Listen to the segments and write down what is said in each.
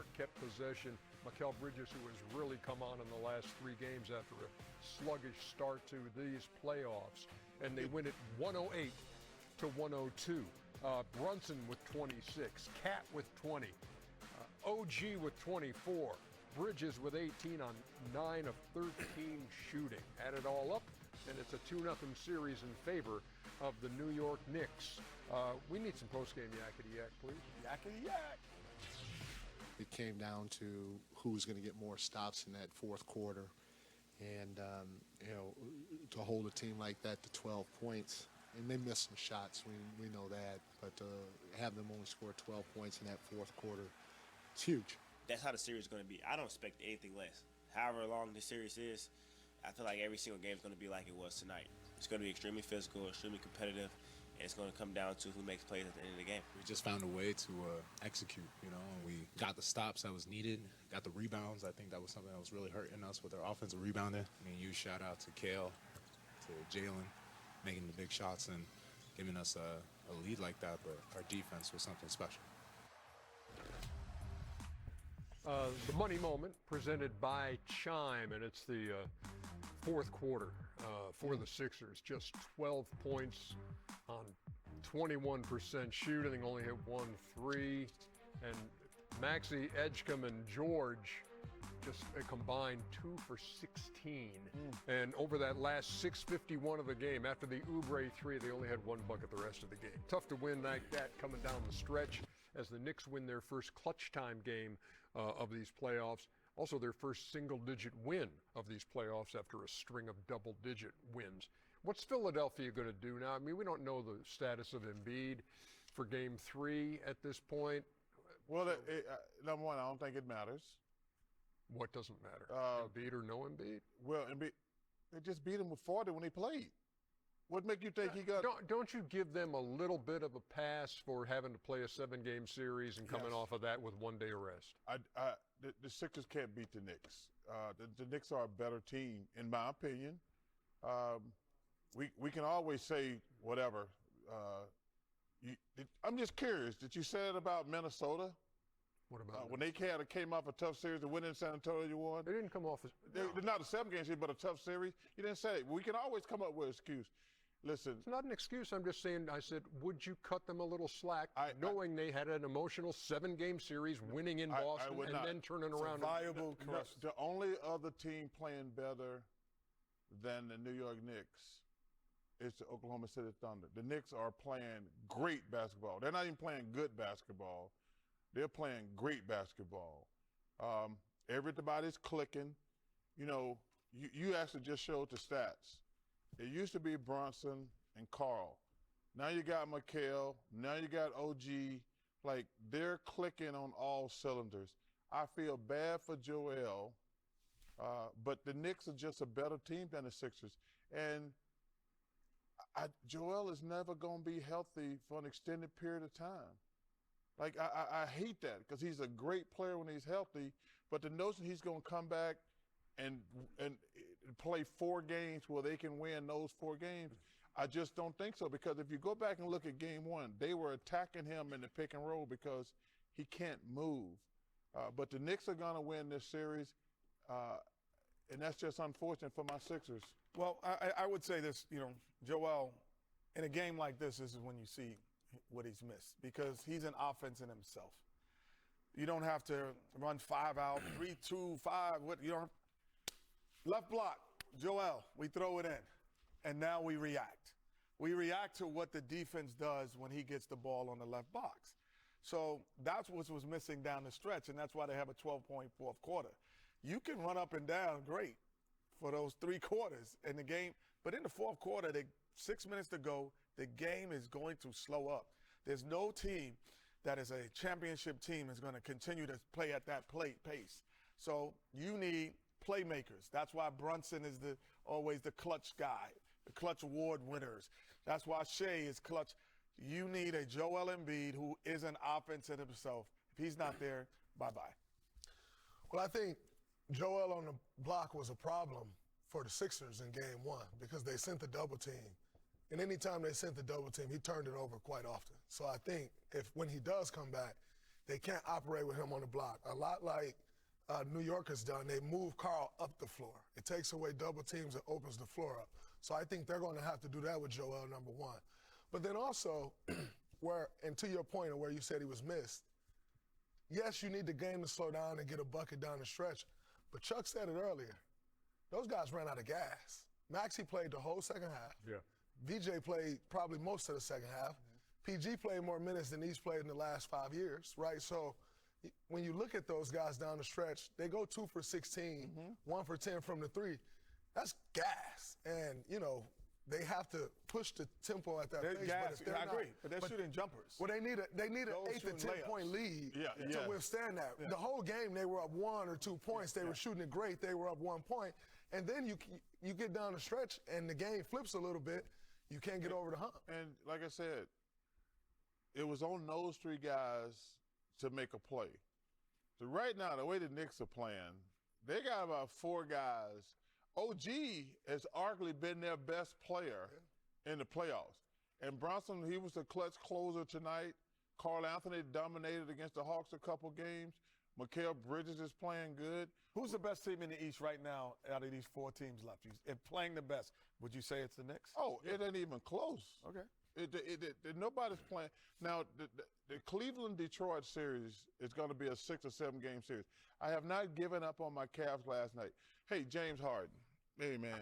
York kept possession. Mikal Bridges, who has really come on in the last 3 games after a sluggish start to these playoffs, and they win it 108-102. Brunson with 26, Cat with 20, OG with 24, Bridges with 18 on 9 of 13 shooting. Add it all up, and it's a 2-0 series in favor of the New York Knicks. We need some postgame yakety yak, please. Yakety yak. It came down to who's going to get more stops in that fourth quarter. And, to hold a team like that to 12 points, and they missed some shots, we know that, but to have them only score 12 points in that fourth quarter, it's huge. That's how the series is going to be. I don't expect anything less. However long this series is, I feel like every single game is going to be like it was tonight. It's going to be extremely physical, extremely competitive, and it's going to come down to who makes plays at the end of the game. We just found a way to execute, and we got the stops that was needed, got the rebounds. I think that was something that was really hurting us with our offensive rebounding. Huge shout out to Kale, to Jalen, making the big shots and giving us a lead like that, but our defense was something special. The money moment presented by Chime, and it's the fourth quarter for the Sixers. Just 12 points on 21% shooting, only hit 1 3. And Maxey, Edgecombe, and George just a combined 2 for 16. And over that last 6:51 of the game, after the Oubre 3, they only had 1 bucket the rest of the game. Tough to win like that coming down the stretch as the Knicks win their first clutch time game of these playoffs. Also their first single-digit win of these playoffs after a string of double-digit wins. What's Philadelphia going to do now? We don't know the status of Embiid for Game 3 at this point. Well, number one, I don't think it matters. What doesn't matter? Embiid or no Embiid? Well, Embiid, they just beat him with 40 when he played. What make you think he got? Don't you give them a little bit of a pass for having to play a 7-game series and coming off of that with 1 day of rest? The Sixers can't beat the Knicks. The Knicks are a better team, in my opinion. We can always say whatever. I'm just curious. Did you say it about Minnesota? What about when they came off a tough series to win in San Antonio? You won. They didn't come off. They're not a 7-game series, but a tough series. You didn't say it. We can always come up with an excuse. Listen, it's not an excuse. I'm just saying. I said, would you cut them a little slack, knowing they had an emotional 7-game series, winning in Boston, and then turning around? Viable. The only other team playing better than the New York Knicks is the Oklahoma City Thunder. The Knicks are playing great basketball. They're not even playing good basketball. They're playing great basketball. Everybody's clicking. You actually just showed the stats. It used to be Brunson and Carl. Now you got Mikal. Now you got OG. Like, they're clicking on all cylinders. I feel bad for Joel, but the Knicks are just a better team than the Sixers. And Joel is never going to be healthy for an extended period of time. Like, I hate that because he's a great player when he's healthy, but the notion he's going to come back and play 4 games where they can win those 4 games, I just don't think so. Because if you go back and look at Game 1, they were attacking him in the pick and roll because he can't move. But the Knicks are going to win this series, and that's just unfortunate for my Sixers. Well, I would say this, Joel, in a game like this is when you see what he's missed because he's an offense in himself. You don't have to run 5 out, 3, 2, 5. You don't. Left block, Joel, we throw it in, and now we react. We react to what the defense does when he gets the ball on the left box. So that's what was missing down the stretch, and that's why they have a 12-point fourth quarter. You can run up and down great for those 3 quarters in the game, but in the fourth quarter, 6 minutes to go, the game is going to slow up. There's no team that is a championship team is going to continue to play at that pace. So you need playmakers. That's why Brunson is always the clutch guy, the clutch award winners. That's why Shea is clutch. You need a Joel Embiid who is an offense in himself. If he's not there, bye-bye. Well, I think Joel on the block was a problem for the Sixers in Game 1 because they sent the double team. And anytime they sent the double team, he turned it over quite often. So I think when he does come back, They can't operate with him on the block. A lot like New York has done, they move Carl up the floor. It takes away double teams and opens the floor up. So I think they're going to have to do that with Joel, number one. But then also, and to your point of where you said he was missed, yes, you need the game to slow down and get a bucket down the stretch. But Chuck said it earlier. Those guys ran out of gas. Maxey played the whole second half. Yeah. VJ played probably most of the second half. PG played more minutes than he's played in the last 5 years, right? So when you look at those guys down the stretch, they go 2 for 16, 1 for 10 from the three. That's gas. And, you know, they have to push the tempo at that pace. Gas, But if I agree, but they're shooting jumpers. Well, they need an Those 8 to shooting 10 layups. point lead Yeah, to yeah. withstand that. The whole game, they were up 1 or 2 points. They were shooting it great. They were up 1 point. And then you get down the stretch and the game flips a little bit. You can't get over the hump. And like I said, it was on those three guys to make a play. So right now, the way the Knicks are playing, they got about 4 guys. OG has arguably been their best player in the playoffs. And Bronson, he was the clutch closer tonight. Carl Anthony dominated against the Hawks a couple games. Mikal Bridges is playing good. Who's the best team in the East right now out of these 4 teams left? If playing the best, would you say it's the Knicks? Oh, it ain't even close. Okay. Nobody's playing. Now, the Cleveland-Detroit series is going to be a 6 or 7 game series. I have not given up on my Cavs last night. Hey, James Harden. Hey, man.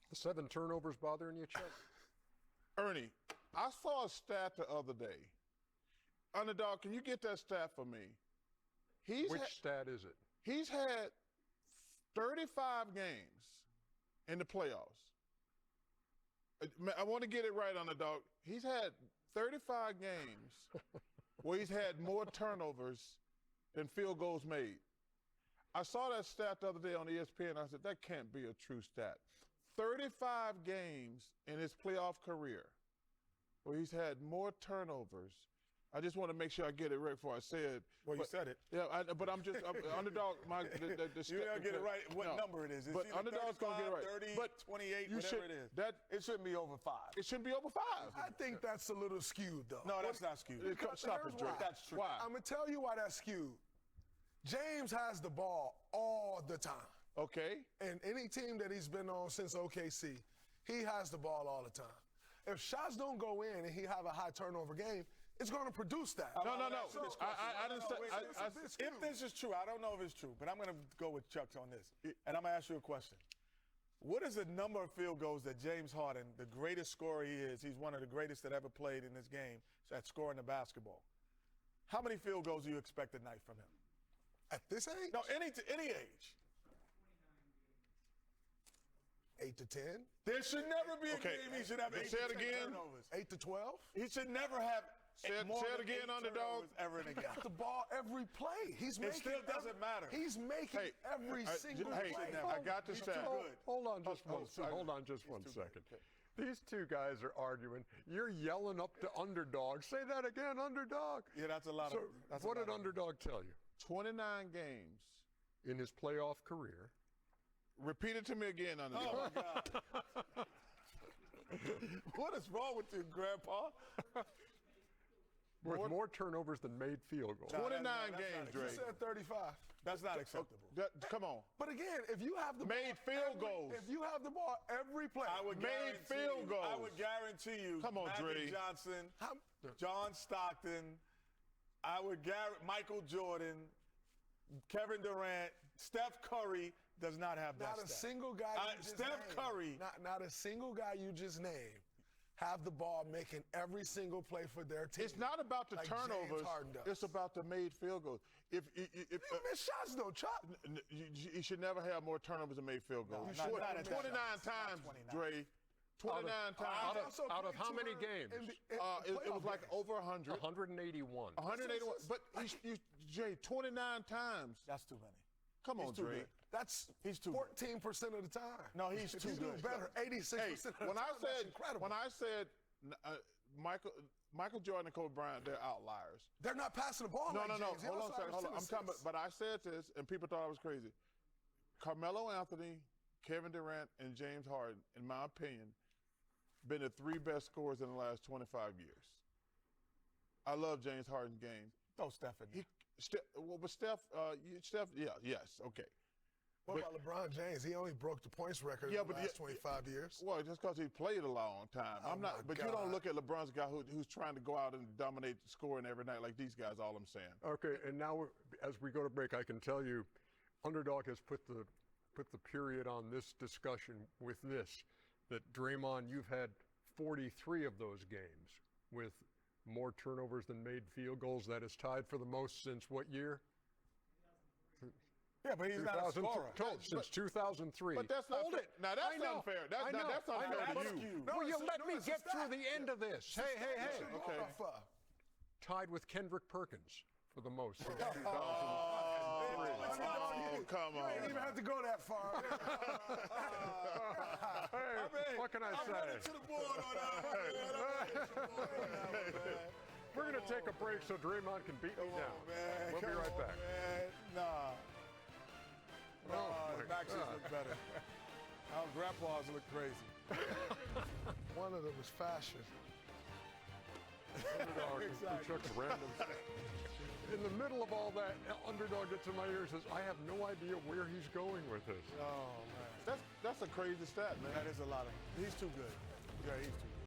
The 7 turnovers bothering you, Chuck? Ernie, I saw a stat the other day. Underdog, can you get that stat for me? Which stat is it? He's had 35 games in the playoffs. I want to get it right, Underdog. He's had 35 games where he's had more turnovers than field goals made. I saw that stat the other day on ESPN. I said, that can't be a true stat. 35 games in his playoff career where he's had more turnovers. I just want to make sure I get it right before I say it. Well, you said it. Yeah, but I'm Underdog. You don't get it right what number it is. It's but either Underdog's going to get it right. 30, but 28, you whatever it is. It shouldn't be over 5. It shouldn't be over 5. I think that's a little skewed, though. No, that's not skewed. Stop it, Drake. That's true. Why? I'm going to tell you why that's skewed. James has the ball all the time. Okay. And any team that he's been on since OKC, he has the ball all the time. If shots don't go in and he have a high turnover game, it's going to produce that. No. I I didn't say. If this is true, I don't know if it's true, but I'm going to go with Chuck on this. And I'm going to ask you a question. What is the number of field goals that James Harden, the greatest scorer he is, he's one of the greatest that ever played in this game, at scoring the basketball. How many field goals do you expect tonight from him? At this age? No, any age. 8 to 10? There should never be a Okay. game he should have 8 Say to it 10 again. turnovers. 8 to 12? He should never have more say it than again, 8 Underdog. turnovers ever in a game. Got the ball every play. He's making still doesn't matter. He's making every single hey, play. I got the stat. Hold on just one sorry. hold on just one second. These two guys are arguing. You're yelling up to Underdog. Say that again, Underdog. Yeah, that's a lot So of. That's a what lot did of- Underdog tell you 29 games. in his playoff career? Repeat it to me again, Underdog. Oh my God! What is wrong with you, Grandpa? With more turnovers than made field goals. 29 that's games, not Dre. You said 35. That's not acceptable. Come on. But again, if you have the Made ball field goals. If you have the ball every play, I would Made guarantee field you, goals. I would guarantee you. Come on, Magic Dre. Johnson, How- John Stockton. I would guarantee Michael Jordan, Kevin Durant, Steph Curry does not have that. not a stat. single guy. You just Steph named, Curry. Not a single guy you just named have the ball making every single play for their team. It's not about the like James turnovers. Harden does. It's about the made field goals. If You miss shots though, Chuck. you should never have more turnovers than made field goals. not at that 29 shots. Not times, 29. Dre. 29 times. Out of how many games? It was like over 100. 181. 181. But Jay, 29 times. That's too many. Come on, He's too Dre. good. That's He's too 14% of the time. No, he's If too you do good. better, 86% Hey, of the time. when I that's said incredible. Michael Jordan and Kobe Bryant, they're outliers. They're not passing the ball. No. like James. He Hold on also a second. Hold on. I'm averaged 10 talking about, assists. but I said this, and people thought I was crazy. Carmelo Anthony, Kevin Durant, and James Harden, in my opinion, been the 3 best scorers in the last 25 years. I love James Harden's game. Throw Steph in there. But Steph, yes, okay. What about LeBron James? He only broke the points record in the last 25 years. Well, just because he played a long time. Oh, I'm not. my But you God. don't look at LeBron's guy who's trying to go out and dominate scoring every night like these guys. All I'm saying. Okay, and now as we go to break, I can tell you, Underdog has put the period on this discussion with this, that Draymond, you've had 43 of those games with more turnovers than made field goals. That is tied for the most since what year? Yeah, but he's not a scorer. Since 2003. But that's not Hold fair. it. Now that's I know. unfair. I know. That's unfair I know. to you. No, Will you it's- let no, me it's a get through stat. the end of this? Hey. Okay. Tied with Kendrick Perkins for the most since 2003. Oh, come You on. ain't even have to go that far. Hey, what can I say? To the board on that one, man. We're going to take a break so Draymond can beat me down. Man, We'll be come right on, back. Man. Nah. Oh, the my Maxes God. look better. Our grandpas look crazy. One of them is fashion. Underdog Exactly. Chuck's random. In the middle of all that, Underdog gets in my ear and says, I have no idea where he's going with this. Oh, man. That's a crazy stat, man. That is a lot of. He's too good. Yeah, he's too good.